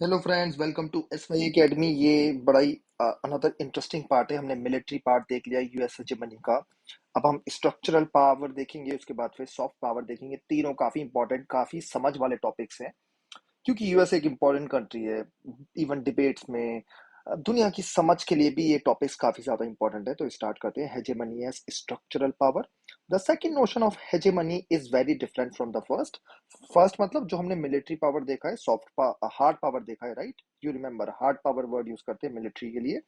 Hello friends, welcome to S Y academy. ये बड़ा ही another interesting part है। हमने मिलिट्री पार्ट देख लिया यूएस हेजेमनी का। अब हम स्ट्रक्चरल पावर देखेंगे, उसके बाद फिर सॉफ्ट पावर देखेंगे। तीनों काफी इंपॉर्टेंट, काफी समझ वाले टॉपिक्स हैं, क्योंकि यूएस एक इम्पोर्टेंट कंट्री है। इवन डिबेट्स में दुनिया की समझ के लिए भी ये टॉपिक्स काफी ज्यादा इंपॉर्टेंट है। तो स्टार्ट करते हैं। Hegemony as structural power. The second notion of hegemony is very different from the first. First मतलब जो हमने मिलिट्री पावर देखा है, हार्ड पावर देखा है, right? You remember hard power word use करते हैं मिलिट्री के लिए।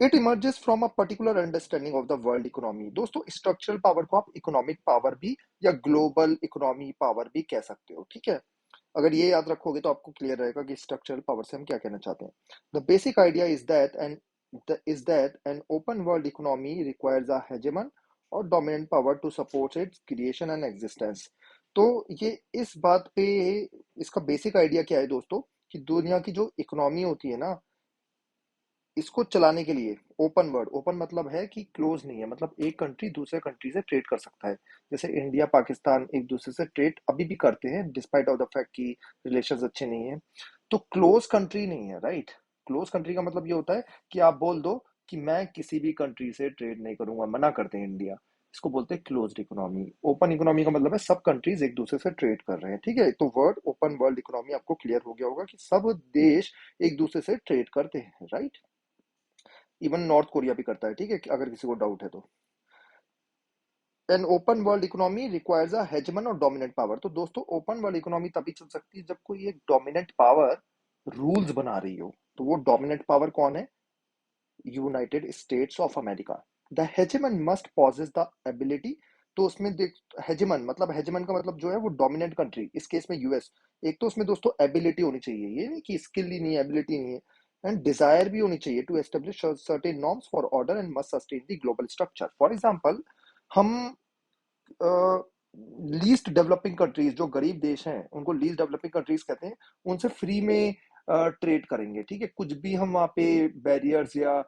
It emerges from a particular understanding of the world economy. दोस्तों, स्ट्रक्चरल पावर को आप इकोनॉमिक पावर भी या ग्लोबल इकोनॉमी पावर भी कह सकते हो, ठीक है? अगर ये याद रखोगे तो आपको क्लियर रहेगा कि स्ट्रक्चरल पावर से हम क्या कहना चाहते हैं। The basic idea is that an open world economy requires a hegemon और dominant power to support its creation and existence. तो ये इस बात पे, इसका बेसिक आइडिया क्या है दोस्तों, कि दुनिया की जो इकोनॉमी होती है ना, इसको चलाने के लिए ओपन वर्ल्ड, ओपन मतलब है कि क्लोज नहीं है, मतलब एक कंट्री दूसरे कंट्री से ट्रेड कर सकता है। जैसे इंडिया पाकिस्तान एक दूसरे से ट्रेड अभी भी करते हैं, डिस्पाइट ऑफ द फैक्ट कि रिलेशंस अच्छे नहीं है। तो क्लोज कंट्री नहीं है, राइट? क्लोज कंट्री का मतलब ये होता है कि आप बोल दो कि मैं किसी भी कंट्री से ट्रेड नहीं करूंगा, मना करते हैं इंडिया। इसको बोलते हैं क्लोज्ड इकोनॉमी। ओपन इकोनॉमी का मतलब है सब कंट्रीज एक दूसरे से ट्रेड कर रहे हैं, ठीक है? तो वर्ड ओपन वर्ल्ड इकोनॉमी आपको क्लियर हो गया होगा कि सब देश एक दूसरे से ट्रेड करते हैं, राइट? इवन नॉर्थ कोरिया भी करता है, ठीक है, अगर किसी को डाउट है तो। An open world economy requires a hegemon और डोमिनेंट पावर। तो दोस्तों, ओपन वर्ल्ड इकोनॉमी तभी चल सकती है जब कोई एक डोमिनेंट पावर रूल्स बना रही हो। तो वो डोमिनेंट पावर कौन है? United States of America. The hegemon must possess the ability. तो उसमें देख, हेजेमन मतलब, हेजेमन का मतलब जो है वो डोमिनेंट कंट्री, इस केस में यूएस। एक तो उसमें दोस्तों एबिलिटी होनी चाहिए, ये नहीं कि स्किल ही नहीं है, एबिलिटी नहीं है। एंड डिजायर भी होनी चाहिए to establish certain norms for order and must sustain the global structure. For example, हम लीस्ट डेवलपिंग कंट्रीज, जो गरीब देश हैं उनको लीस्ट डेवलपिंग कंट्रीज कहते हैं, उनसे फ्री में ट्रेड करेंगे, ठीक है? कुछ भी हम वहाँ पे बैरियर्स या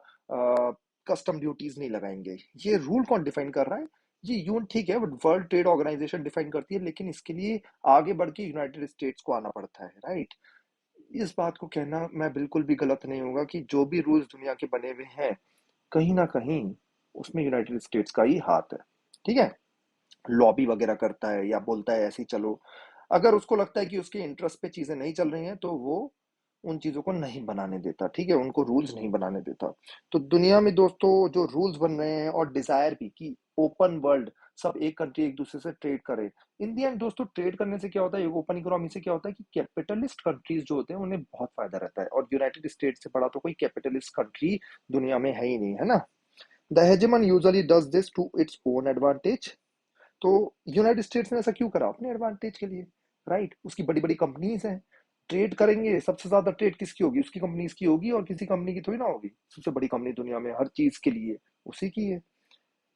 कस्टम ड्यूटीज नहीं लगाएंगे। ये रूल कौन डिफाइन कर रहा है? ये यून, ठीक है, but World Trade Organisation define करती है, लेकिन इसके लिए आगे बढ़ के यूनाइटेड स्टेट्स को आना पड़ता है, राइट? इस बात को कहना मैं बिल्कुल भी गलत नहीं होगा कि जो भी रूल्स दुनिया के बने हुए हैं, कहीं ना कहीं उसमें यूनाइटेड स्टेट्स का ही हाथ है, ठीक है? लॉबी वगैरह करता है या बोलता है ऐसे ही चलो। अगर उसको लगता है कि उसके इंटरेस्ट पे चीजें नहीं चल रही हैं तो वो उन चीजों को नहीं बनाने देता, ठीक है? उनको रूल्स नहीं बनाने देता। तो दुनिया में दोस्तों जो रूल्स बन रहे हैं, और डिजायर भी कि ओपन वर्ल्ड, सब एक कंट्री एक दूसरे से ट्रेड करे। इन दी एंड दोस्तों, ट्रेड करने से क्या होता है, ओपन इकोनॉमी से क्या होता है कि कैपिटलिस्ट कंट्रीज जो होते हैं उन्हें बहुत फायदा रहता है, और यूनाइटेड स्टेट्स से बड़ा तो कोई कैपिटलिस्ट कंट्री दुनिया में है ही नहीं, है ना? The hegemon usually does this to its own advantage. तो यूनाइटेड स्टेट्स ने ऐसा क्यों करा? अपने एडवांटेज के लिए, राइट? उसकी बड़ी बड़ी कंपनीज हैं, ट्रेड करेंगे, सबसे ज्यादा ट्रेड किसकी होगी? उसकी कंपनीज की होगी, और किसी कंपनी की थोड़ी ना होगी। सबसे बड़ी कंपनी दुनिया में हर चीज के लिए उसी की है।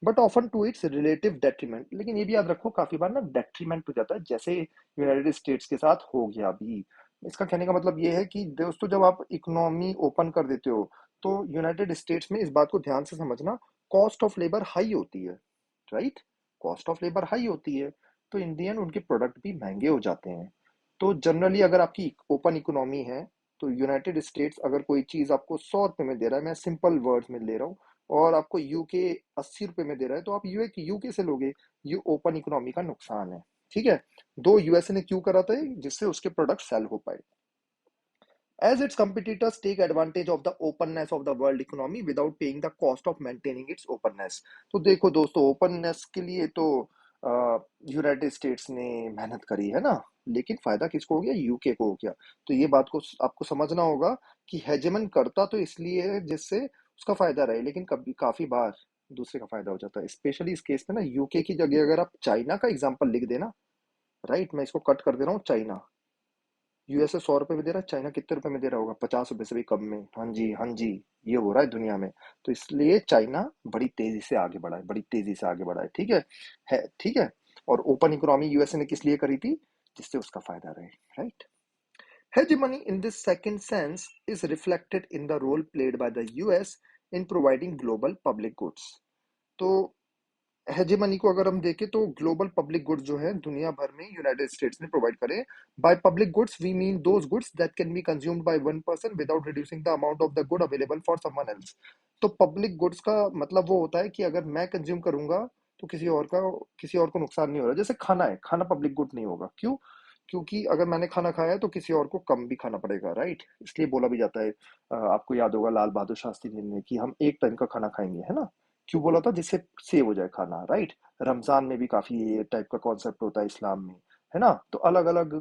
But often to its relative detriment. लेकिन ये भी याद रखो, काफी बार ना डेट्रीमेंट हो जाता है, जैसे यूनाइटेड स्टेट्स के साथ हो गया अभी। इसका कहने का मतलब ये है कि दोस्तों, जब आप इकोनॉमी ओपन कर देते हो तो यूनाइटेड स्टेट्स में, इस बात को ध्यान से समझना, कॉस्ट ऑफ लेबर हाई होती है, right? Cost of labour high होती है, तो इन दी एंड उनके प्रोडक्ट भी महंगे हो जाते हैं। तो जनरली अगर आपकी ओपन इकोनॉमी है, तो यूनाइटेड स्टेट्स अगर कोई चीज आपको 100 रुपए में दे रहा है, मैं सिंपल वर्ड्स में ले रहा हूँ, और आपको यूके 80 रुपए में दे रहा है, तो आप यूके से लोगे। ये ओपन इकोनॉमी का नुकसान है, ठीक है? दो यूएसए ने क्यों करा था ये? जिससे उसके प्रोडक्ट सेल हो पाए, as its competitors take advantage of the openness of the world economy without paying the cost of maintaining its openness। तो देखो दोस्तों, ओपननेस के लिए तो यूनाइटेड स्टेट्स ने मेहनत करी है ना, लेकिन फायदा किसको हो गया? यूके को हो गया। तो ये बात को आपको समझना होगा कि हेजेमन करता तो इसलिए है जिससे उसका फायदा रहे, लेकिन कभी काफी बार दूसरे का फायदा हो जाता है। स्पेशली इस केस में ना, यूके की जगह अगर आप चाइना का एग्जांपल लिख देना, राइट? मैं इसको कट कर दे रहा हूँ। चाइना, यूएसए 100 रुपए में दे रहा है, चाइना कितने रुपए में दे रहा होगा? 50 रुपए से भी कम में। हाँ जी, हाँ जी, ये हो रहा है दुनिया में। तो इसलिए चाइना बड़ी तेजी से आगे बढ़ा है, बड़ी तेजी से आगे बढ़ा है, ठीक है, ठीक है। और ओपन इकोनॉमी यूएसए ने किस लिए करी थी? जिससे उसका फायदा रहे, right? Hegemony in this second sense is reflected in the role played by the US in providing global public goods। तो हेजेमनी को अगर हम देखें तो ग्लोबल पब्लिक गुड्स जो है दुनिया भर में यूनाइटेड स्टेट्स ने प्रोवाइड करे। By public goods we mean those goods that can be consumed by one person without reducing the amount of the good available for someone else. तो public goods का मतलब वो होता है कि अगर मैं कंज्यूम करूंगा तो किसी और को नुकसान नहीं हो रहा। जैसे खाना है, खाना पब्लिक गुड नहीं होगा, क्यों? क्योंकि अगर मैंने खाना खाया है तो किसी और को कम भी खाना पड़ेगा, राइट? इसलिए बोला भी जाता है, आपको याद होगा लाल बहादुर शास्त्री जी ने कि हम एक टाइम का खाना खाएंगे, है ना? क्यों बोला था? जिससे सेव हो जाए खाना, राइट? रमजान में भी काफी ये टाइप का कॉन्सेप्ट होता है इस्लाम में, है ना? तो अलग अलग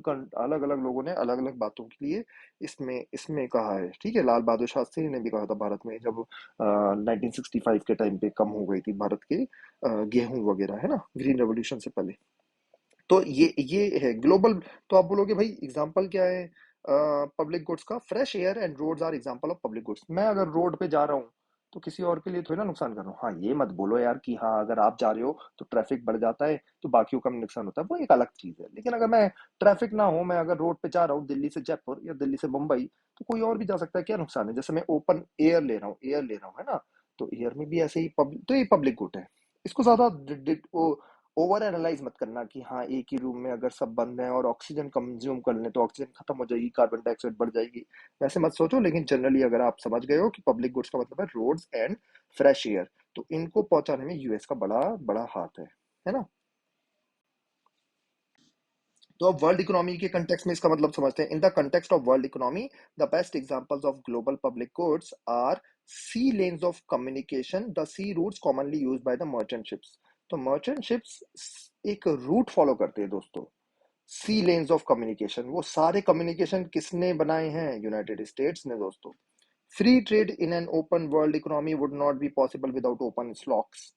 लोगों ने अलग अलग बातों के लिए इसमें इसमें कहा है, ठीक है? लाल बहादुर शास्त्री ने भी कहा था भारत में जब 1965 के टाइम पे कम हो गई थी भारत के गेहूं वगैरह, है ना, ग्रीन रेवोल्यूशन से पहले। तो ये है ग्लोबल। तो आप बोलोगे भाई एग्जांपल क्या है पब्लिक गुड्स का? Fresh air and roads are example of public goods. मैं अगर रोड पे जा रहा हूँ तो किसी और के लिए थोड़ी ना नुकसान कर रहा हूँ। हाँ, ये मत बोलो यार कि हाँ अगर आप जा रहे हो तो ट्रैफिक बढ़ जाता है तो बाकियों का नुकसान होता है, वो एक अलग चीज है। लेकिन अगर मैं ट्रैफिक ना हो, मैं अगर रोड पे जा रहा हूँ दिल्ली से जयपुर या दिल्ली से मुंबई, तो कोई और भी जा सकता है, क्या नुकसान है? जैसे मैं ओपन एयर ले रहा हूँ, है ना? तो एयर में भी ऐसे ही तो ये पब्लिक गुड है। इसको ज्यादा ओवर एनालाइज मत करना कि हाँ एक ही रूम में अगर सब बंद हैं और ऑक्सीजन कंज्यूम कर लें तो ऑक्सीजन खत्म हो जाएगी, कार्बन डाइऑक्साइड बढ़ जाएगी, वैसे मत सोचो। लेकिन जनरली अगर आप समझ गए हो कि पब्लिक गुड्स का मतलब है रोड्स एंड फ्रेश एयर, तो इनको पहुंचाने में यूएस का बड़ा बड़ा हाथ है ना? तो अब वर्ल्ड इकोनॉमी के कंटेक्स्ट में इसका मतलब समझते हैं। In the context of world economy the best examples of global public goods are sea lanes of communication, the sea routes commonly used by the merchant ships. तो मर्चेंट शिप्स एक route follow करते हैं दोस्तों, सी lanes of communication. वो सारे communication किसने बनाए हैं? यूनाइटेड स्टेट्स ने दोस्तों। Free trade in an open world economy would not be possible without open slots.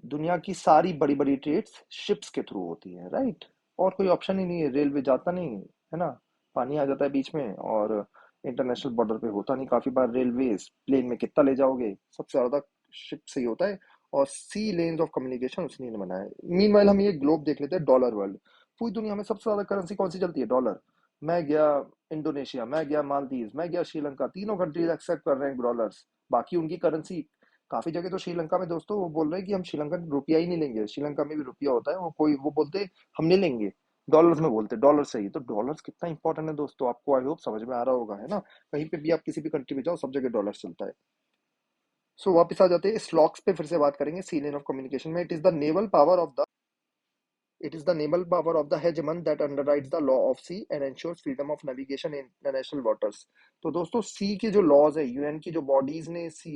दुनिया की सारी बड़ी बड़ी ट्रेड्स शिप्स के थ्रू होती है, राइट? और कोई ऑप्शन ही नहीं है, रेलवे जाता नहीं है ना, पानी आ जाता है बीच में, और इंटरनेशनल बॉर्डर पे होता नहीं काफी बार रेलवेज, प्लेन में कितना ले जाओगे, सबसे ज्यादा शिप से ही होता है। और सी लेन्स ऑफ कम्युनिकेशन उसने बनाया है। मीनवाइल हम ये ग्लोब देख लेते हैं, डॉलर वर्ल्ड। पूरी दुनिया में सबसे ज्यादा करेंसी कौन सी चलती है? डॉलर। मैं गया इंडोनेशिया, मैं गया मालदीव, मैं गया श्रीलंका, तीनों कंट्रीज एक्सेप्ट कर रहे हैं डॉलर्स। बाकी उनकी करेंसी, काफी जगह तो श्रीलंका में दोस्तों वो बोल रहे हैं कि हम श्रीलंकन रुपया ही नहीं लेंगे। श्रीलंका में भी रुपया होता है, वो बोलते हम नहीं लेंगे, डॉलर्स में बोलते, डॉलर से ही। तो डॉलर्स कितना इंपॉर्टेंट है दोस्तों, आपको आई होप समझ में आ रहा होगा, है ना? कहीं पे भी आप किसी भी कंट्री में जाओ सब जगह डॉलर चलता है। सो वापस आ जाते हैं स्लॉक्स पे, फिर से बात करेंगे सी लेन ऑफ कम्युनिकेशन में। It is the naval power of the hegemon that underwrites the law of sea and ensures freedom of navigation in international waters। तो दोस्तों सी के जो लॉज है, यूएन की जो बॉडीज ने सी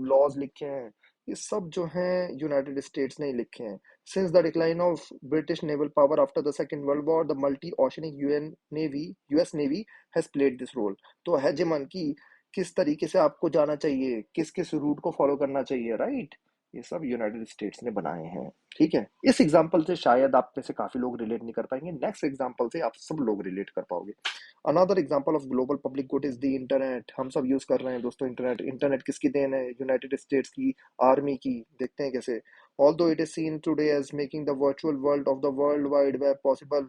लॉज लिखे हैं, ये सब जो हैं यूनाइटेड स्टेट्स ने ही लिखे हैं। Since the decline of British naval power after the Second World War the multi oceanic US navy has played this role. तो हेजेमन की किस तरीके से आपको जाना चाहिए, किस किस रूट को फॉलो करना चाहिए, राइट? ये सब यूनाइटेड स्टेट्स ने बनाए हैं, ठीक है? इस एग्जाम्पल से शायद आप में से काफी लोग रिलेट नहीं कर पाएंगे, नेक्स्ट एग्जाम्पल से आप सब लोग रिलेट कर पाओगे। Another example of global public good is the internet. हम सब यूज कर रहे हैं दोस्तों इंटरनेट। इंटरनेट किसकी देन है? यूनाइटेड स्टेट्स की आर्मी की। देखते हैं कैसे। Although it is seen today as making the virtual world of the world wide web possible.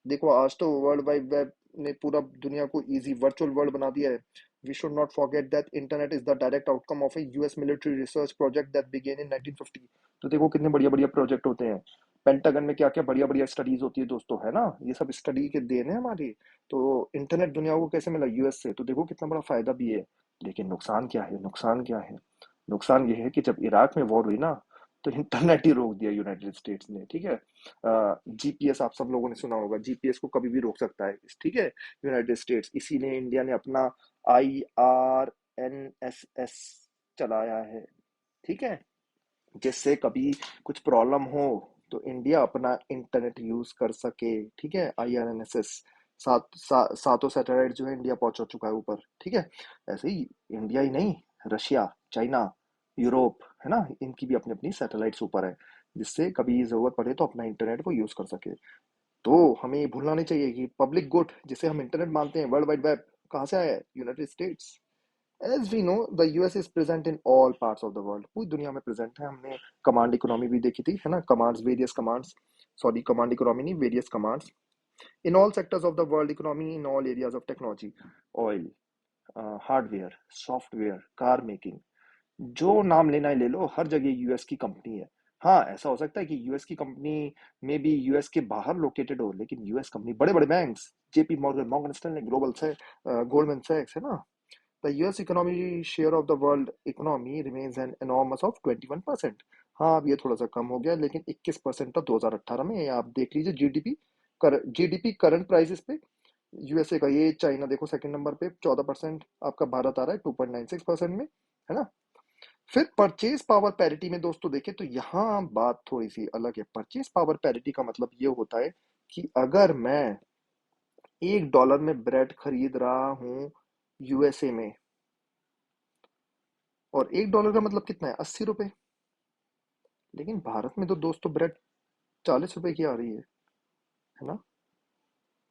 देखो आज तो वर्ल्ड वाइड वेब ने पूरा दुनिया को इजी वर्चुअल वर्ल्ड बना दिया है। We should not forget that internet is the direct outcome of a US military research project that began in 1950। तो देखो कितने बढ़िया बढ़िया प्रोजेक्ट होते हैं, पेंटागन में क्या क्या बढ़िया बढ़िया स्टडीज होती है दोस्तों, है ना? ये सब स्टडी के देन है हमारी। तो इंटरनेट दुनिया को कैसे मिला? यूएस से। तो देखो कितना बड़ा फायदा भी है। लेकिन नुकसान क्या है? नुकसान क्या है? नुकसान ये है कि जब इराक में वॉर हुई ना, तो इंटरनेट ही रोक दिया यूनाइटेड स्टेट्स ने, ठीक है? जीपीएस आप सब लोगों ने सुना होगा, जीपीएस को कभी भी रोक सकता है, ठीक है, यूनाइटेड स्टेट्स। इसीलिए इंडिया ने अपना IRNSS चलाया है, ठीक है, जिससे कभी कुछ प्रॉब्लम हो तो इंडिया अपना इंटरनेट यूज कर सके, ठीक है? IRNSS सातों सैटेलाइट जो है इंडिया पहुंचा चुका है ऊपर, ठीक है? ऐसे ही इंडिया ही नहीं, रशिया, चाइना, यूरोप, है ना, इनकी भी अपनी अपनी सैटेलाइट्स ऊपर है, जिससे कभी जरूरत पड़े तो अपना इंटरनेट को यूज कर सके। तो हमें ये भूलना नहीं चाहिए कि पब्लिक गुड जिसे हम इंटरनेट मानते हैं, वर्ल्ड वाइड वेब, कहाँ से आया है? United States. As we know the US is present in all parts of the world. पूरी दुनिया में प्रेजेंट है। हमने कमांड इकोनॉमी भी देखी थी, है ना? Commands, various commands, sorry command economy नहीं, various commands in all sectors of the world economy, in all areas of technology, oil, hardware, software, car making, जो नाम लेना है ले लो, हर जगह यूएस की कंपनी है। हाँ, ऐसा हो सकता है कि यूएस की कंपनी में भी यूएस के बाहर लोकेटेड हो, लेकिन यूएस कंपनी बड़े बड़े banks, JP Morgan, Morgan Stanley, global से गोल्डमैन सैक्स, है ना। The US economy share of the world economy remains an enormous of 21%। हाँ, अब ये थोड़ा सा कम हो गया, लेकिन 21% था 2018 में। ये आप देख लीजिए जीडीपी, जीडीपी करंट प्राइसेस पे यूएसए का ये, चाइना देखो सेकंड नंबर पे 14%, आपका भारत आ रहा है 2.96% में, है ना। फिर परचेज पावर पैरिटी में दोस्तों देखें तो यहाँ बात थोड़ी सी अलग है। परचेज पावर पैरिटी का मतलब ये होता है कि अगर मैं $1 में ब्रेड खरीद रहा हूँ यूएसए में, और $1 का मतलब कितना है, 80 रुपए, लेकिन भारत में तो दोस्तों ब्रेड 40 रुपए की आ रही है ना।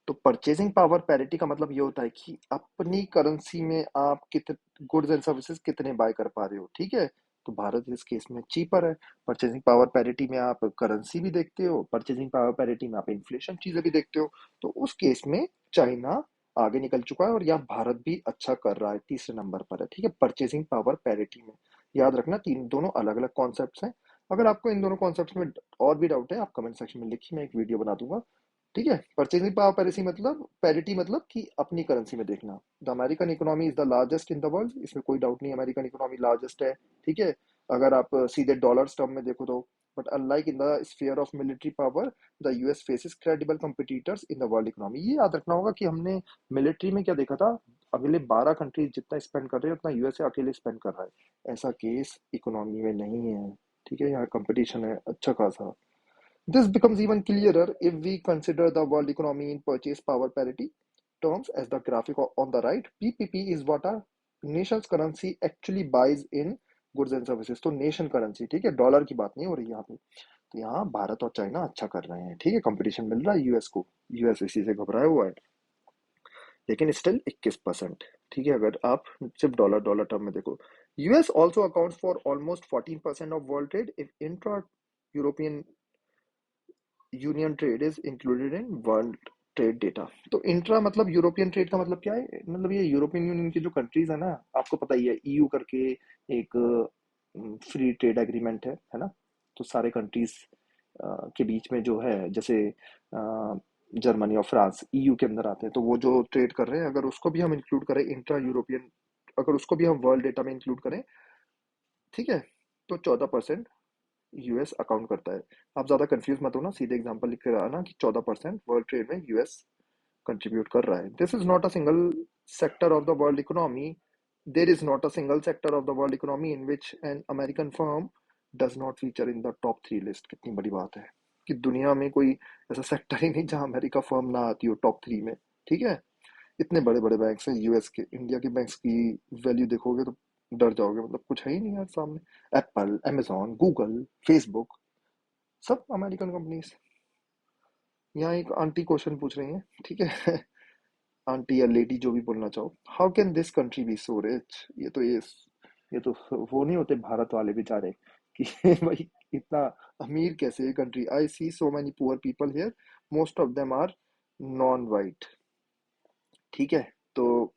तो परचेजिंग पावर पैरिटी का मतलब ये होता है कि अपनी करेंसी में आप कितने गुड्स एंड सर्विसेज कितने बाय कर पा रहे हो, ठीक है। तो भारत इस केस में चीपर है। परचेजिंग पावर पैरिटी में आप करेंसी भी देखते हो, परचेजिंग पावर पैरिटी में आप इन्फ्लेशन चीजें भी देखते हो। तो उस केस में चाइना आगे निकल चुका है, और यहाँ भारत भी अच्छा कर रहा है, तीसरे नंबर पर है, ठीक है, परचेजिंग पावर पैरिटी में। याद रखना, तीन दोनों अलग अलग कॉन्सेप्ट्स हैं। अगर आपको इन दोनों कॉन्सेप्ट्स में और भी डाउट है, आप कमेंट सेक्शन में लिखिए, मैं एक वीडियो बना दूंगा, ठीक है। परचेजिंग पावर पैरिटी मतलब, कि अपनी करेंसी में देखना। The American economy is the largest in the world, इसमें कोई डाउट नहीं, अमेरिकन इकोनॉमी लार्जेस्ट है, ठीक है। अगर आप सीधे डॉलर्स टर्म में देखो तो, but unlike in the sphere of military power, the US faces credible competitors in the world economy. ये याद रखना होगा कि हमने मिलिट्री में क्या देखा था, अगले 12 कंट्रीज जितना स्पेंड कर रहे हैं उतना यूएसए अकेले स्पेंड कर रहा है, ऐसा केस इकोनॉमी में नहीं है, ठीक है। यहाँ कंपटीशन है अच्छा खासा। This becomes even clearer if we consider the world economy in purchase power parity terms, as the graphic on the right. PPP is what a nation's currency actually buys in goods and services. तो nation currency, ठीक है, dollar की बात नहीं हो रही यहाँ पे। तो यहाँ भारत और चाइना अच्छा कर रहे हैं, ठीक है, कंपटीशन मिल रहा है यूएस को, यूएस इसी से घबराया हुआ है, लेकिन स्टिल 21%, ठीक है। अगर आप सिर्फ डॉलर डॉलर टर्म में देखो, US also accounts for almost 14% of world trade if intra European union trade is included in world trade data. तो इंट्रा मतलब यूरोपियन ट्रेड का मतलब क्या है, मतलब ये यूरोपियन यूनियन की जो कंट्रीज है ना, आपको पता ही है, ईयू करके एक फ्री ट्रेड एग्रीमेंट है ना। तो सारे कंट्रीज के बीच में जो है, जैसे जर्मनी और फ्रांस ईयू के अंदर आते हैं, तो वो जो ट्रेड कर रहे हैं, अगर उसको भी हम इंक्लूड करें इंट्रा यूरोपियन, अगर उसको भी हम वर्ल्ड डेटा में इंक्लूड करें, ठीक है, तो 14% यूएस अकाउंट करता है। आप ज्यादा कंफ्यूज मत होना, सीधे एग्जांपल लिख कर आना कि 14% वर्ल्ड ट्रेड में यूएस कंट्रीब्यूट कर रहा है। This is not a single sector of the world economy, there is not a single sector of the world economy in which an American firm does not feature in the top 3 list. कितनी बड़ी बात है कि दुनिया में कोई ऐसा sector ही नहीं जहां अमेरिका फर्म ना आती हो टॉप 3 में, ठीक है। इतने बड़े बड़े बैंक्स हैं यूएस के, इंडिया के बैंक्स की वैल्यू देखोगे तो डर जाओगे, मतलब कुछ है ही नहीं यार सामने। एप्पल, अमेजॉन, गूगल, फेसबुक, सब अमेरिकन कंपनीज। यहाँ एक आंटी क्वेश्चन पूछ रही है, ठीक है, आंटी या लेडी जो भी बोलना चाहो, how can this country be so rich. ये तो वो नहीं होते भारत वाले बेचारे कि भाई इतना अमीर कैसे ये country. I see so many poor people here, most of them are non white, ठीक है। तो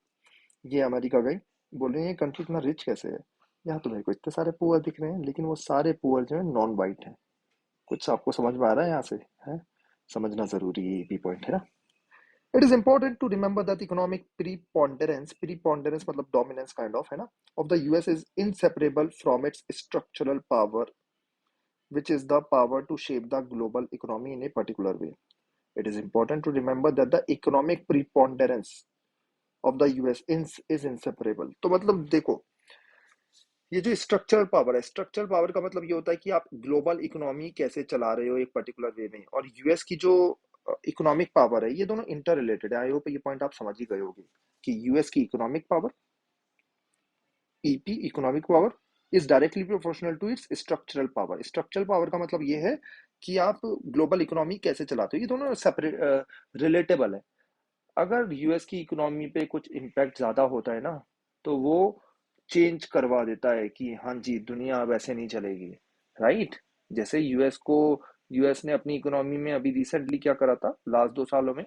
ये अमेरिका गई, बोल रही है ये कंट्री इतना रिच कैसे है। यहाँ तो मेरे को इतने सारे पुअर दिख रहे हैं, लेकिन वो सारे पुअर जो है नॉन वाइट हैं। कुछ आपको समझ में आ रहा है यहाँ से, है, समझना जरूरी है, ये भी पॉइंट है ना। It is important to remember that economic preponderance, preponderance मतलब डोमिनेंस काइंड ऑफ, है ना, of the US is inseparable from its structural power, which is the power to shape the global economy in a particular way. It is important to remember that the economic preponderance of the US is inseparable. तो मतलब देखो, ये जो structural power है, structural power का मतलब ये होता है कि आप ग्लोबल इकोनॉमी कैसे चला रहे हो एक पर्टिकुलर वे में, और यूएस की जो इकोनॉमिक पावर है, ये दोनों इंटर रिलेटेड है। आई होप ये पॉइंट आप समझ ही गए होगे कि यूएस की economic power, EP economic power, is directly proportional to its structural power. Structural power का मतलब ये है कि आप ग्लोबल इकोनॉमी कैसे चलाते हो, ये दोनों सेपरेट रिलेटेबल है। अगर यूएस की इकोनॉमी पे कुछ इम्पैक्ट ज्यादा होता है ना, तो वो चेंज करवा देता है कि हाँ जी दुनिया अब ऐसे नहीं चलेगी, राइट। जैसे यूएस ने अपनी इकोनॉमी में अभी रिसेंटली क्या करा था लास्ट 2 सालों में,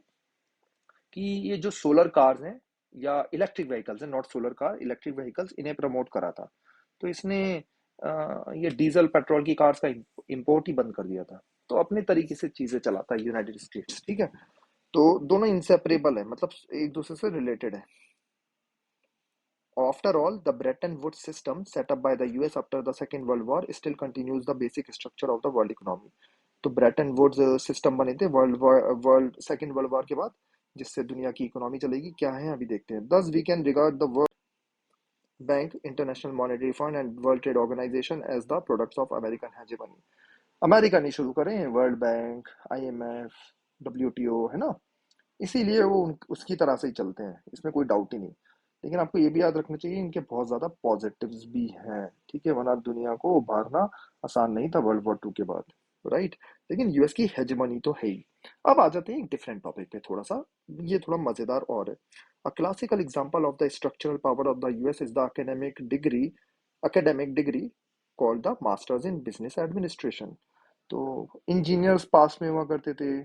कि ये जो सोलर कार्स हैं या इलेक्ट्रिक व्हीकल्स हैं, not solar car, electric vehicles, इन्हें प्रमोट करा था। तो इसने ये डीजल पेट्रोल की कार्स का इंपोर्ट ही बंद कर दिया था। तो अपने तरीके से चीजें चलाता है यूनाइटेड स्टेट्स, ठीक है। तो दोनों इंसेपरेबल है, मतलब एक दूसरे से रिलेटेड है। After all, the Bretton Woods system set up by the US after the Second World War still continues the basic structure of the world economy. तो ब्रेटन वुड्स सिस्टम बने थे वर्ल्ड सेकेंड वर्ल्ड वॉर के बाद, जिससे दुनिया की economy चलेगी, क्या है अभी देखते हैं। Thus we can regard the World Bank, International Monetary Fund and World Trade Organisation as the products of American hegemony. America नहीं शुरू करें, वर्ल्ड बैंक, आईएमएफ, डब्ल्यूटीओ, है ना। इसीलिए वो उसकी तरह से ही चलते हैं, इसमें कोई डाउट ही नहीं। लेकिन आपको ये भी याद रखना चाहिए, इनके बहुत ज्यादा पॉजिटिव्स भी हैं, ठीक है, वरना दुनिया को उभारना आसान नहीं था वर्ल्ड वॉर 2 के बाद, राइट। लेकिन यूएस की हेजमनी तो है ही। अब आ जाते हैं एक डिफरेंट टॉपिक पे, थोड़ा सा ये थोड़ा मजेदार और है। A classical example of the structural power of the US is the academic degree called the masters in business administration. तो इंजीनियर्स पास में हुआ करते थे,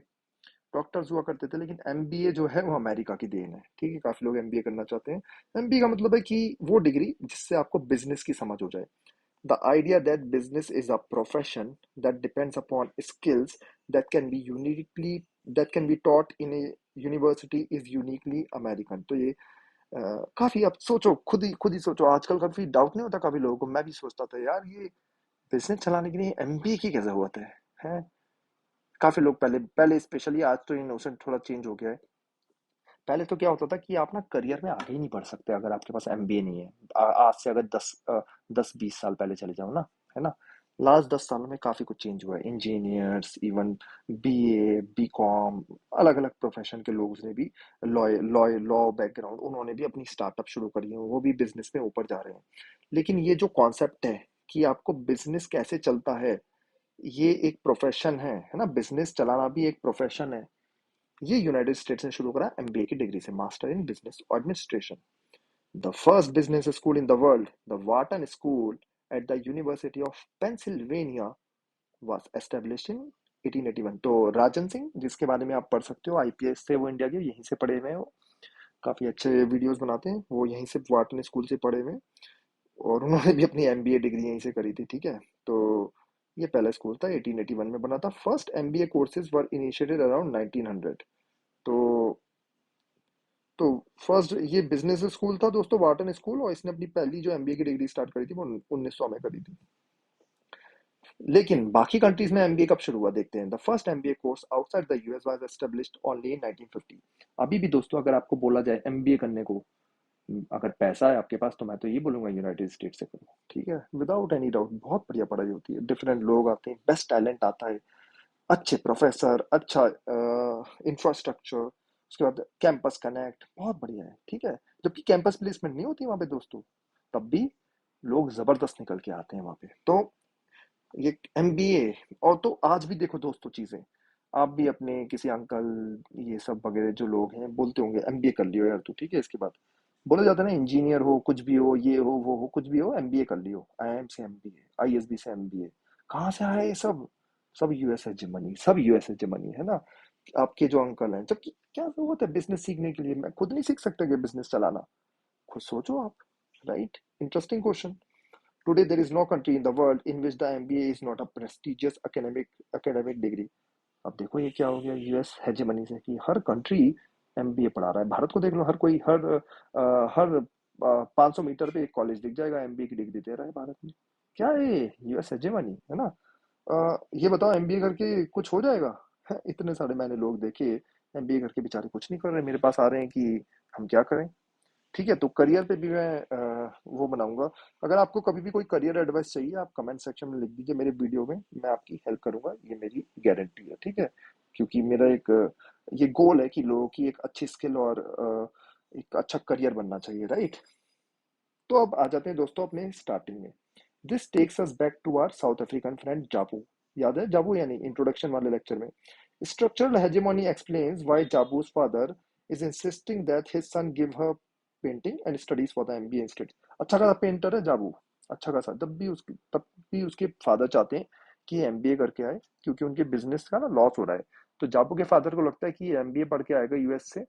डॉक्टर्स हुआ करते थे, लेकिन एमबीए जो है वो अमेरिका की देन है, ठीक है। काफी लोग एमबीए करना चाहते हैं। एमबीए का मतलब है कि वो डिग्री जिससे आपको बिजनेस की समझ हो जाए। The idea that business is a profession that depends upon skills that can B uniquely that can be taught in A university is uniquely American. तो ये काफी, अब सोचो, खुद ही सोचो, आजकल काफी डाउट नहीं होता काफी लोगों को। मैं भी सोचता था यार, ये बिजनेस चलाने के लिए एमबीए की क्या जरूरत है। काफी लोग पहले पहले स्पेशली, आज तो इनोसेंट थोड़ा चेंज हो गया है। पहले तो क्या होता था कि आप ना करियर में आगे ही नहीं बढ़ सकते अगर आपके पास एमबीए नहीं है। आज से अगर 10-20 साल पहले चले जाओ ना, है ना। लास्ट 10 सालों में काफी कुछ चेंज हुआ है। इंजीनियर्स, इवन बीए, बीकॉम, अलग अलग प्रोफेशन के लोग ने भी, लॉ लॉ लॉ बैकग्राउंड, उन्होंने भी अपनी स्टार्टअप शुरू करी है, वो भी बिजनेस में ऊपर जा रहे हैं। लेकिन ये जो कॉन्सेप्ट है कि आपको बिजनेस कैसे चलता है, ये एक प्रोफेशन है ना, बिजनेस चलाना भी एक प्रोफेशन है। ये यूनाइटेड स्टेट्स ने शुरू करा एमबीए की डिग्री से, master in business administration. The first business school in the world, the Wharton school at the university of Pennsylvania was established in 1881। तो राजन सिंह, जिसके बारे में आप पढ़ सकते हो, आईपीएस थे वो, इंडिया के, यहीं से पढ़े हुए हैं वो। काफी अच्छे वीडियोस बनाते हैं वो, यहीं से वाटन स्कूल से पढ़े हुए हैं। और उन्होंने भी अपनी एमबीए डिग्री यहीं से करी थी, ठीक है। तो ये पहला स्कूल था, 1881 में बना था। फर्स्ट एमबीए कोर्सेज वर इनिशिएटेड अराउंड 1900। तो तो फर्स्ट ये बिजनेस स्कूल था दोस्तों, वाटन स्कूल, और इसने अपनी पहली जो एमबीए की डिग्री स्टार्ट करी थी वो 1900 में करी थी। लेकिन बाकी कंट्रीज में एमबीए कब शुरू हुआ देखते हैं। The first MBA course outside the US was established only in 1950। अभी भी दोस्तों अगर आपको बोला जाए एमबीए करने को, अगर पैसा है आपके पास, तो मैं तो ये बोलूंगा यूनाइटेड स्टेट से करो, ठीक है, विदाउट एनी डाउट। बहुत बढ़िया पढ़ाई होती है, डिफरेंट लोग आते हैं, बेस्ट टैलेंट आता है, अच्छे प्रोफेसर, अच्छा इंफ्रास्ट्रक्चर, उसके बाद कैंपस कनेक्ट, बहुत बढ़िया है, ठीक है। जबकि कैंपस प्लेसमेंट नहीं होती वहां पे दोस्तों, तब भी लोग जबरदस्त निकल के आते हैं वहां पे। तो ये एमबीए, और तो आज भी देखो दोस्तों चीजें, आप भी अपने किसी अंकल, ये सब वगैरह जो लोग हैं, बोलते होंगे एमबीए कर लियो यार तू, ठीक है। इसके बाद बोला जाता है ना, इंजीनियर हो, कुछ भी हो, ये हो वो हो, कुछ भी हो, एमबीए कर लियो, आईआईएम से एमबीए, आईएसबी से एमबीए। कहाँ से आया ये सब? सब यूएस हेजेमनी, सब यूएस हेजेमनी, है ना। आपके जो अंकल हैं, जबकि क्या जरूरत है बिजनेस सीखने के लिए? मैं खुद नहीं सीख सकता कि बिजनेस चलाना? खुद सोचो आप, right. Interesting question. Today, there is no country in the world in which the MBA is not a prestigious academic degree. अब देखो ये क्या हो गया यूएस हेजेमनी से, कि हर कंट्री एमबीए पढ़ा रहा है। भारत को देख लो, हर कोई हर 500 मीटर पे एक कॉलेज दिख जाएगा एमबीए की डिग्री दे रहा है भारत में। क्या है ये? यूएस हेजेमनी, है ना। ये बताओ एमबीए करके कुछ हो जाएगा? इतने सारे मैंने लोग देखे एमबीए करके बेचारे कुछ नहीं कर रहे, मेरे पास आ रहे हैं कि हम क्या करें। ठीक है, तो करियर पे भी मैं वो बनाऊंगा। अगर आपको कभी भी कोई करियर एडवाइस चाहिए, आप कमेंट सेक्शन में लिख दीजिए मेरे वीडियो में, मैं आपकी हेल्प करूंगा, ये मेरी गारंटी है, ठीक है। क्योंकि मेरा एक ये गोल है कि लोगों की एक अच्छी स्किल और एक अच्छा करियर बनना चाहिए, राइट। तो अब आ जाते हैं दोस्तों अपने स्टार्टिंग में। This takes us back to our South African friend Jabu. याद है जाबू, यानी इंट्रोडक्शन वाले लेक्चर में। Structural hegemony explains why Jabu's father is insisting that his son give her painting and studies for the MBA institute. अच्छा खासा painter है जाबू, अच्छा खासा। तब भी उसके फादर चाहते हैं कि एमबीए करके आए, क्योंकि उनके बिजनेस का ना लॉस हो रहा है। तो जाबू के फादर को लगता है कि एमबीए पढ़ के आएगा यूएस से,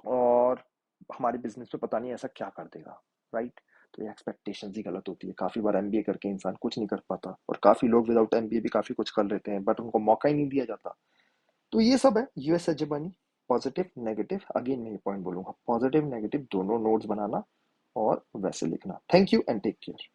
और हमारे बिजनेस पे पता नहीं ऐसा क्या कर देगा, राइट। तो ये एक्सपेक्टेशंस ही गलत होती है। काफी बार एमबीए करके इंसान कुछ नहीं कर पाता, और काफी लोग विदाउट एमबीए भी काफी कुछ कर लेते हैं, बट उनको मौका ही नहीं दिया जाता। तो ये सब है US hegemony. Positive negative, again मैं ये पॉइंट बोलूंगा, पॉजिटिव नेगेटिव दोनों नोट्स बनाना और वैसे लिखना। Thank you and take care.